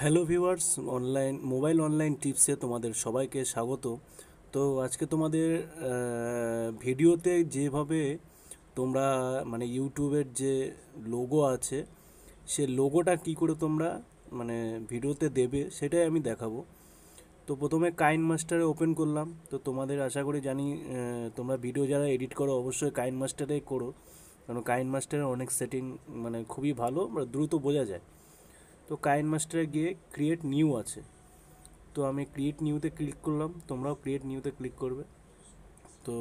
Hello viewers, mobile online টিপসে তোমাদের সবাইকে স্বাগত। তো আজকে তোমাদের ভিডিওতে যেভাবে তোমরা মানে ইউটিউবের যে লোগো আছে সে লোগোটা কি করে তোমরা মানে ভিডিওতে দেবে সেটাই আমি দেখাবো। তো প্রথমে কাইন মাস্টারে ওপেন করলাম। তো তোমাদের আশা করি জানি তোমরা ভিডিও যারা এডিট করো অবশ্যই কাইন মাস্টারে করো, কারণ কাইন মাস্টারের অনেক সেটিং মানে খুবই ভালো, দ্রুত বোঝা যায়। তো কাইন মাস্টারে গিয়ে ক্রিয়েট নিউ আছে, তো আমি ক্রিয়েট নিউতে ক্লিক করলাম, তোমরাও ক্রিয়েট নিউতে ক্লিক করবে। তো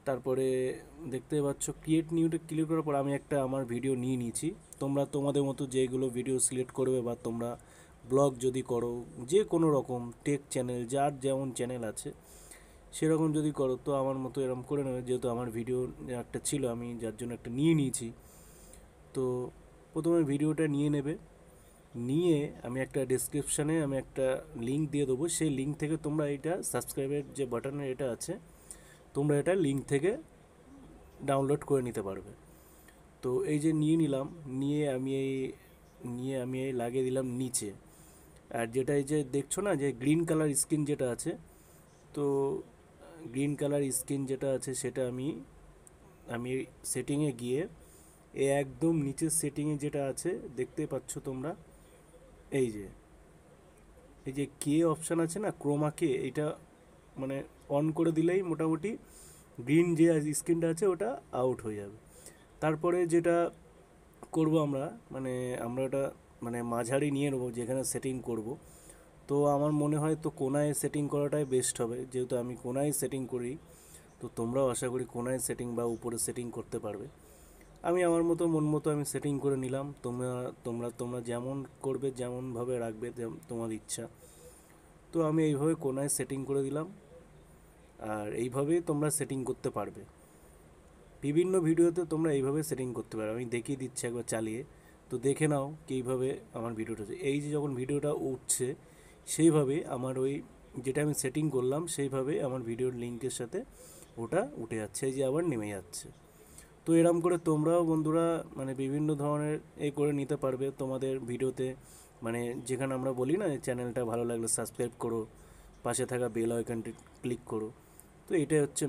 তারপরে দেখতে পাচ্ছ ক্রিয়েট নিউতে ক্লিক করার পর আমি একটা আমার ভিডিও নিয়ে নিয়েছি। তোমরা তোমাদের মতো যেগুলো ভিডিও সিলেক্ট করবে বা তোমরা ব্লগ যদি করো, যে কোনো রকম টেক চ্যানেল যার যেমন চ্যানেল আছে সেরকম যদি করো, তো আমার মতো এরকম করে নেবে। যেহেতু আমার ভিডিও একটা ছিল, আমি যার জন্য একটা নিয়ে নিয়েছি। তো প্রথমে ভিডিওটা নিয়ে নেবে, নিয়ে আমি একটা ডেসক্রিপশানে আমি একটা লিঙ্ক দিয়ে দেবো। সেই লিঙ্ক থেকে তোমরা এটা সাবস্ক্রাইবের যে বাটনের এটা আছে, তোমরা এটা লিঙ্ক থেকে ডাউনলোড করে নিতে পারবে। তো এই যে নিয়ে নিলাম, নিয়ে আমি এই লাগিয়ে দিলাম নিচে। আর যেটা এই যে দেখছো না যে গ্রিন কালার স্ক্রিন যেটা আছে, তো গ্রিন কালার স্ক্রিন যেটা আছে সেটা আমি আমি সেটিংয়ে গিয়ে একদম নিচের সেটিংয়ে যেটা আছে দেখতে পাচ্ছ তোমরা, এই যে এই যে কে অপশান আছে না, ক্রোমা কে, এটা মানে অন করে দিলেই মোটামুটি গ্রিন যে স্ক্রিনটা আছে ওটা আউট হয়ে যাবে। তারপরে যেটা করব আমরা, মানে আমরা ওটা মানে মাঝারি নিয়ে নেবো যেখানে সেটিং করব। তো আমার মনে হয় তো কোনায় সেটিং করাটাই বেস্ট হবে, যেহেতু আমি কোনায় সেটিং করি। তো তোমরাও আশা করি কোনায় সেটিং বা উপরে সেটিং করতে পারবে। আমি আমার মতো মন মতো আমি সেটিং করে নিলাম। তোমরা তোমরা তোমরা যেমন করবে, যেমনভাবে রাখবে তোমার ইচ্ছা। তো আমি এইভাবে কোনায় সেটিং করে দিলাম, আর এইভাবেই তোমরা সেটিং করতে পারবে। বিভিন্ন ভিডিওতে তোমরা এইভাবে সেটিং করতে পারবে, আমি দেখিয়ে দিচ্ছি একবার চালিয়ে। তো দেখে নাও কি এইভাবে আমার ভিডিওটা হচ্ছে। এই যে যখন ভিডিওটা উঠছে সেইভাবে আমার ওই যেটা আমি সেটিং করলাম সেইভাবে আমার ভিডিওর লিঙ্কের সাথে ওটা উঠে যাচ্ছে, এই যে আবার নেমে যাচ্ছে। তো এরম করে তোমরাও বন্ধুরা মানে বিভিন্ন ধরনের করে নিতে পারবে তোমাদের ভিডিওতে। মানে যেখানে আমরা বলি না চ্যানেলটা ভালো লাগলে সাবস্ক্রাইব করো, পাশে থাকা বেল আইকনটি ক্লিক করো। তো এটাই হচ্ছে